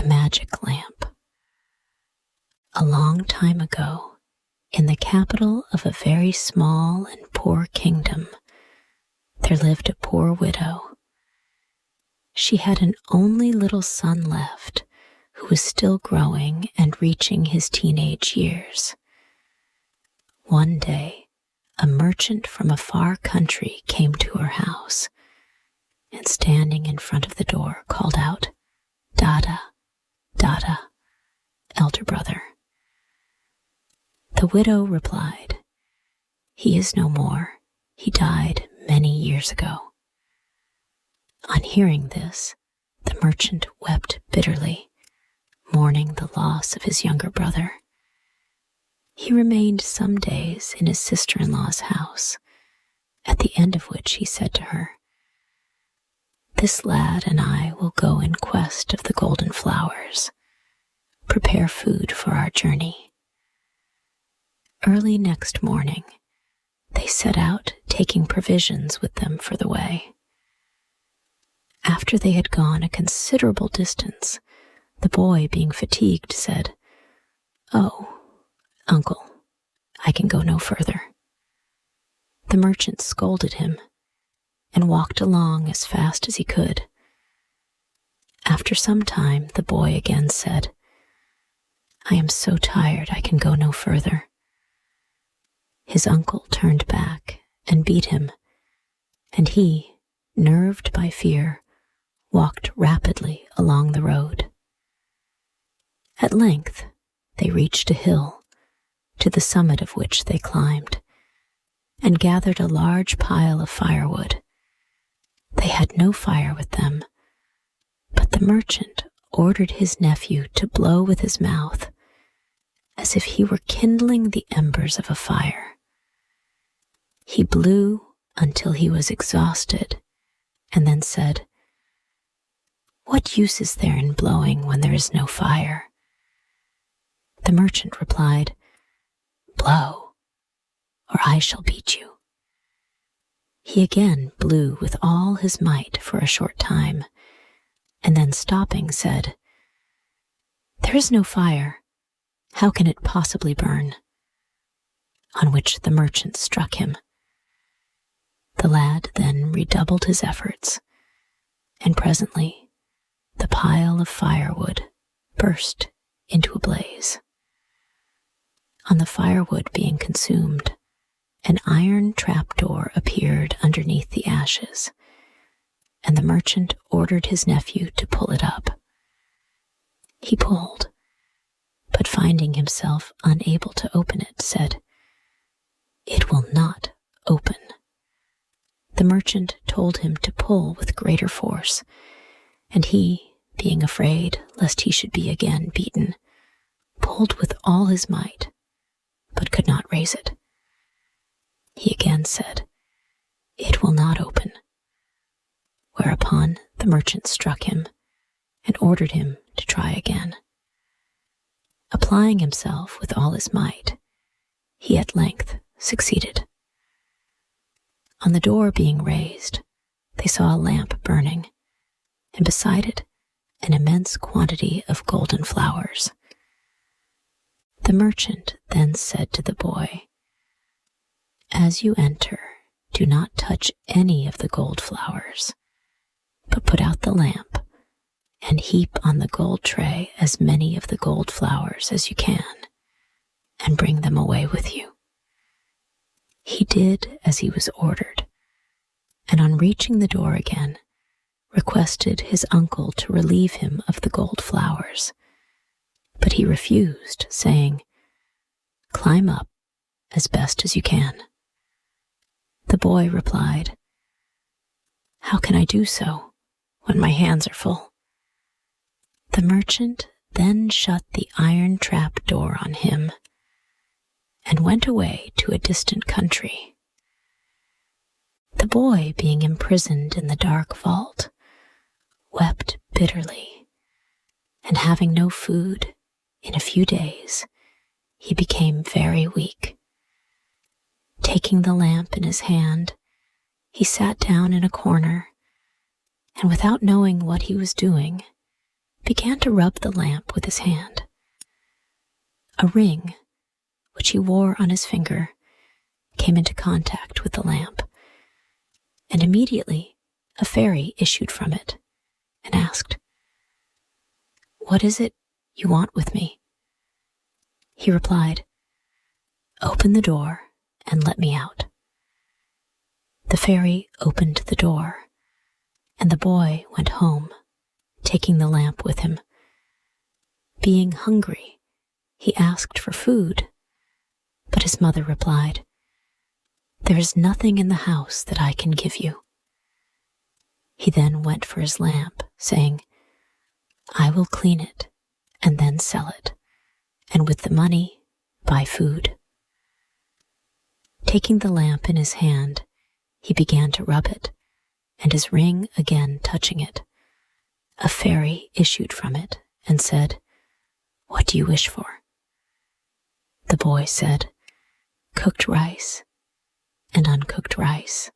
The magic lamp. A long time ago, in the capital of a very small and poor kingdom, there lived a poor widow. She had an only little son left, who was still growing and reaching his teenage years. One day, a merchant from a far country came to her house, and standing in front of the door called out, "Dada, Dada, elder brother." The widow replied, "He is no more. He died many years ago." On hearing this, the merchant wept bitterly, mourning the loss of his younger brother. He remained some days in his sister-in-law's house, at the end of which he said to her, "This lad and I will go in quest of the golden flowers. Prepare food for our journey." Early next morning, they set out, taking provisions with them for the way. After they had gone a considerable distance, the boy, being fatigued, said, "Oh, Uncle, I can go no further." The merchant scolded him and walked along as fast as he could. After some time, the boy again said, "I am so tired I can go no further." His uncle turned back and beat him, and he, nerved by fear, walked rapidly along the road. At length, they reached a hill, to the summit of which they climbed, and gathered a large pile of firewood. They had no fire with them, but the merchant ordered his nephew to blow with his mouth, as if he were kindling the embers of a fire. He blew until he was exhausted, and then said, "What use is there in blowing when there is no fire?" The merchant replied, "Blow, or I shall beat you." He again blew with all his might for a short time, and then stopping said, "There is no fire. How can it possibly burn?" On which the merchant struck him. The lad then redoubled his efforts, and presently the pile of firewood burst into a blaze. On the firewood being consumed, an iron trapdoor appeared underneath the ashes, and the merchant ordered his nephew to pull it up. He pulled, but finding himself unable to open it, said, "It will not open." The merchant told him to pull with greater force, and he, being afraid lest he should be again beaten, pulled with all his might, but could not raise it. He again said, "It will not open," whereupon the merchant struck him and ordered him to try again. Applying himself with all his might, he at length succeeded. On the door being raised, they saw a lamp burning, and beside it an immense quantity of golden flowers. The merchant then said to the boy, "As you enter, do not touch any of the gold flowers, but put out the lamp and heap on the gold tray as many of the gold flowers as you can, and bring them away with you." He did as he was ordered, and on reaching the door again, requested his uncle to relieve him of the gold flowers. But he refused, saying, "Climb up as best as you can." The boy replied, "How can I do so when my hands are full?" The merchant then shut the iron trap door on him and went away to a distant country. The boy, being imprisoned in the dark vault, wept bitterly, and having no food, in a few days, he became very weak. Taking the lamp in his hand, he sat down in a corner, and without knowing what he was doing, began to rub the lamp with his hand. A ring, which he wore on his finger, came into contact with the lamp, and immediately a fairy issued from it and asked, "What is it you want with me?" He replied, "Open the door and let me out." The fairy opened the door, and the boy went home, taking the lamp with him. Being hungry, he asked for food, but his mother replied, "There is nothing in the house that I can give you." He then went for his lamp, saying, "I will clean it and then sell it, and with the money buy food." Taking the lamp in his hand, he began to rub it, and his ring again touching it, a fairy issued from it and said, "What do you wish for?" The boy said, "Cooked rice and uncooked rice."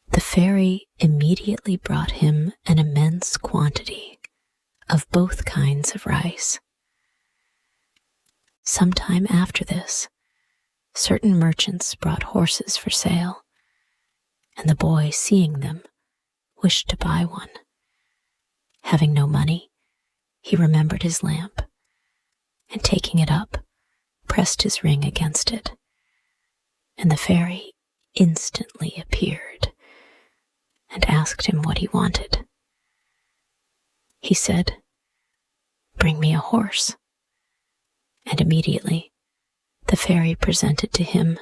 The fairy immediately brought him an immense quantity of both kinds of rice. Sometime after this, certain merchants brought horses for sale, and the boy, seeing them, wished to buy one. Having no money, he remembered his lamp, and taking it up, pressed his ring against it, and the fairy instantly appeared and asked him what he wanted. He said, "Bring me a horse," and immediately the fairy presented to him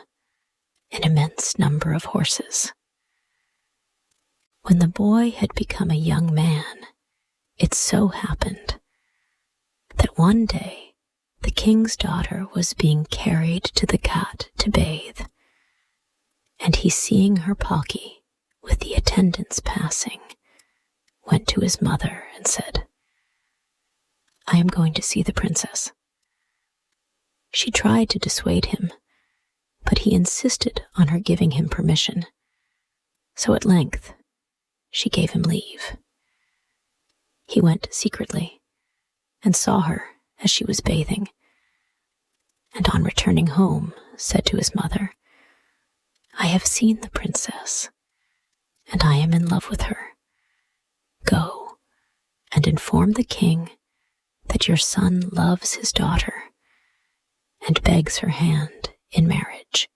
an immense number of horses. When the boy had become a young man, it so happened that one day the king's daughter was being carried to the ghat to bathe, and he, seeing her palki with the attendants passing, went to his mother and said, "I am going to see the princess." She tried to dissuade him, but he insisted on her giving him permission, so at length she gave him leave. He went secretly and saw her as she was bathing, and on returning home said to his mother, "I have seen the princess, and I am in love with her. Go and inform the king that your son loves his daughter and begs her hand in marriage."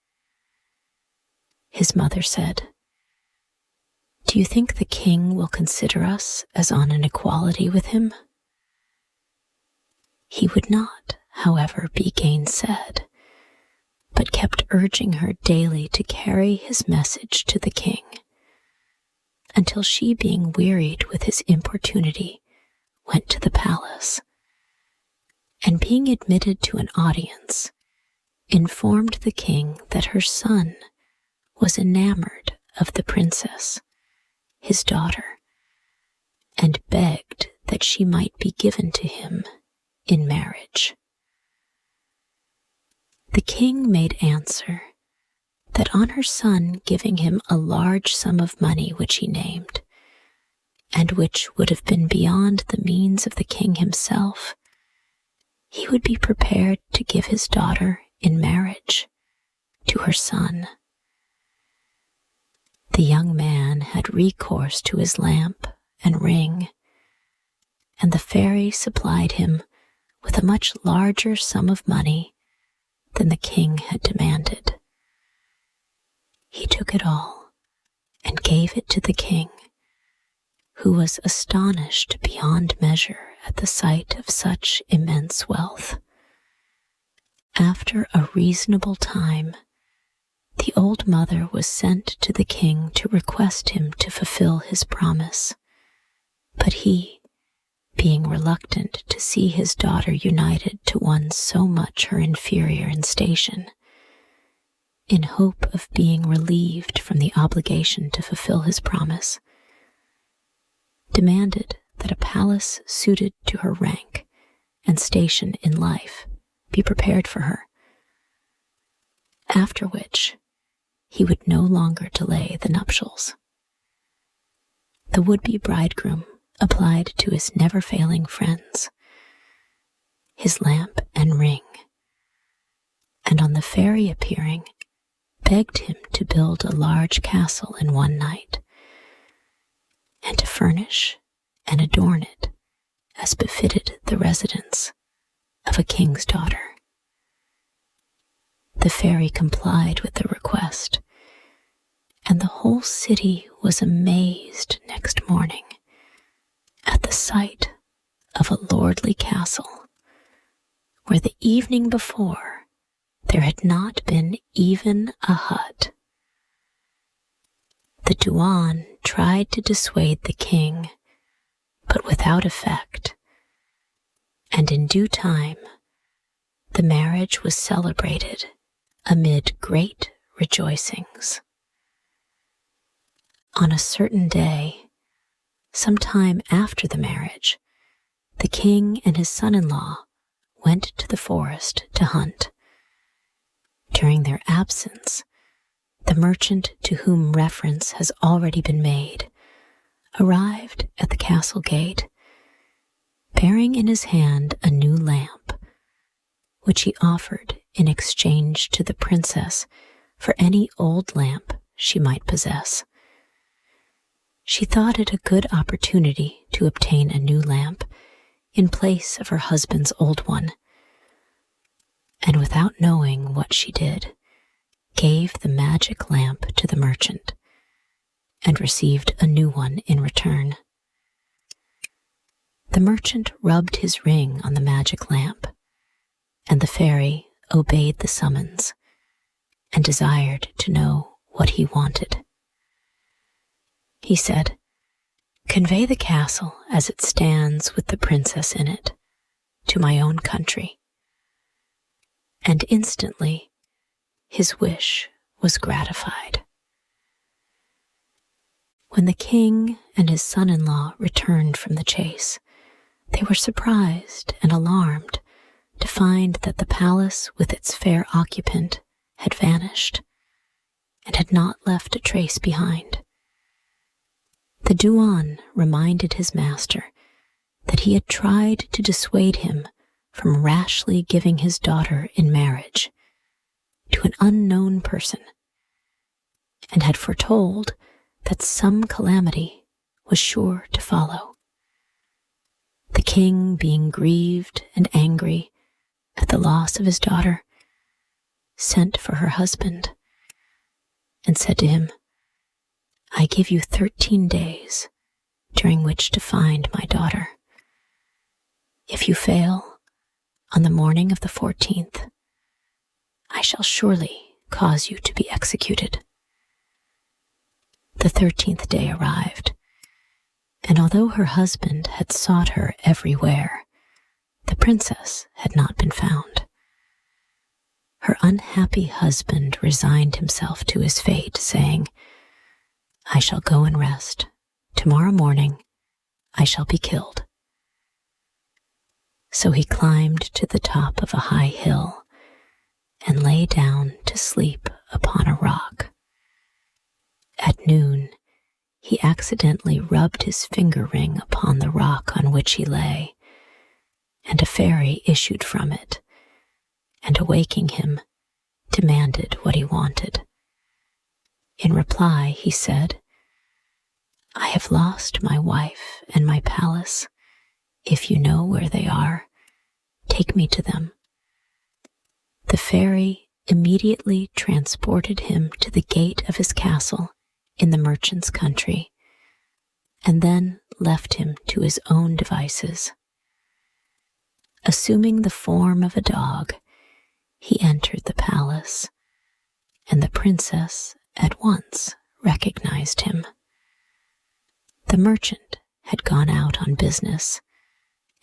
His mother said, "Do you think the king will consider us as on an equality with him?" He would not, however, be gainsaid, but kept urging her daily to carry his message to the king, until she, being wearied with his importunity, went to the palace, and being admitted to an audience, informed the king that her son was enamored of the princess, his daughter, and begged that she might be given to him in marriage. The king made answer that on her son giving him a large sum of money which he named, and which would have been beyond the means of the king himself, he would be prepared to give his daughter in marriage to her son. The young man had recourse to his lamp and ring, and the fairy supplied him with a much larger sum of money than the king had demanded. He took it all and gave it to the king, who was astonished beyond measure at the sight of such immense wealth. After a reasonable time, the old mother was sent to the king to request him to fulfill his promise, but he, being reluctant to see his daughter united to one so much her inferior in station, in hope of being relieved from the obligation to fulfill his promise, demanded that a palace suited to her rank and station in life be prepared for her, after which he would no longer delay the nuptials. The would-be bridegroom applied to his never-failing friends, his lamp and ring, and on the fairy appearing, begged him to build a large castle in one night, and to furnish and adorn it as befitted the residence of a king's daughter. The fairy complied with the request, and the whole city was amazed next morning at the sight of a lordly castle where the evening before there had not been even a hut. The Duan tried to dissuade the king, but without effect, and in due time the marriage was celebrated amid great rejoicings. On a certain day, some time after the marriage, the king and his son-in-law went to the forest to hunt. During their absence, the merchant to whom reference has already been made arrived at the castle gate, bearing in his hand a new lamp, which he offered in exchange to the princess for any old lamp she might possess. She thought it a good opportunity to obtain a new lamp in place of her husband's old one, and without knowing what she did, gave the magic lamp to the merchant and received a new one in return. The merchant rubbed his ring on the magic lamp, and the fairy obeyed the summons and desired to know what he wanted. He said, "Convey the castle as it stands with the princess in it to my own country." And instantly his wish was gratified. When the king and his son-in-law returned from the chase, they were surprised and alarmed to find that the palace with its fair occupant had vanished and had not left a trace behind. The Duan reminded his master that he had tried to dissuade him from rashly giving his daughter in marriage to an unknown person, and had foretold that some calamity was sure to follow. The king, being grieved and angry at the loss of his daughter, sent for her husband and said to him, "I give you 13 days during which to find my daughter. If you fail, on the morning of the 14th, I shall surely cause you to be executed." The 13th day arrived, and although her husband had sought her everywhere, the princess had not been found. Her unhappy husband resigned himself to his fate, saying, "I shall go and rest. Tomorrow morning I shall be killed." So he climbed to the top of a high hill and lay down to sleep upon a rock. At noon, he accidentally rubbed his finger ring upon the rock on which he lay, and a fairy issued from it, and awaking him, demanded what he wanted. In reply, he said, "I have lost my wife and my palace. If you know where they are, take me to them." The fairy immediately transported him to the gate of his castle in the merchant's country, and then left him to his own devices. Assuming the form of a dog, he entered the palace, and the princess at once recognized him. The merchant had gone out on business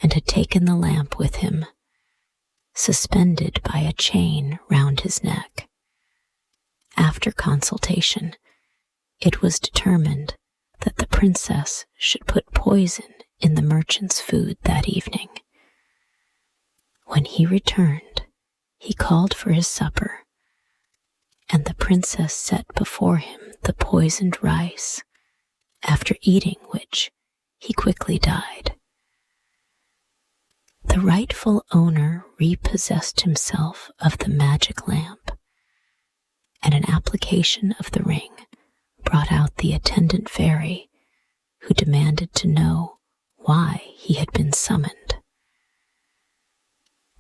and had taken the lamp with him, suspended by a chain round his neck. After consultation, it was determined that the princess should put poison in the merchant's food that evening. When he returned, he called for his supper, and the princess set before him the poisoned rice, after eating which he quickly died. The rightful owner repossessed himself of the magic lamp, and an application of the ring brought out the attendant fairy who demanded to know why he had been summoned.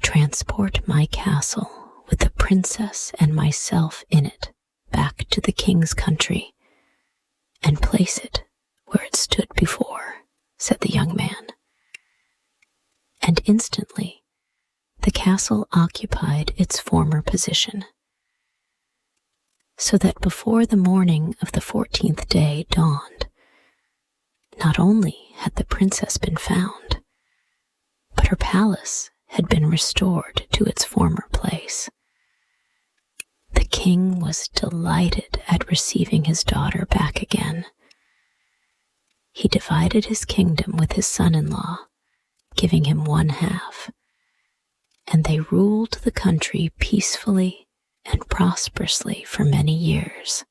Transport my castle with the princess and myself in it back to the king's country, and place it where it stood before, said the young man. And instantly the castle occupied its former position, so that before the morning of the 14th day dawned, not only had the princess been found, but her palace had been restored to its former place. The king was delighted at receiving his daughter back again. He divided his kingdom with his son-in-law, giving him one half, and they ruled the country peacefully and prosperously for many years.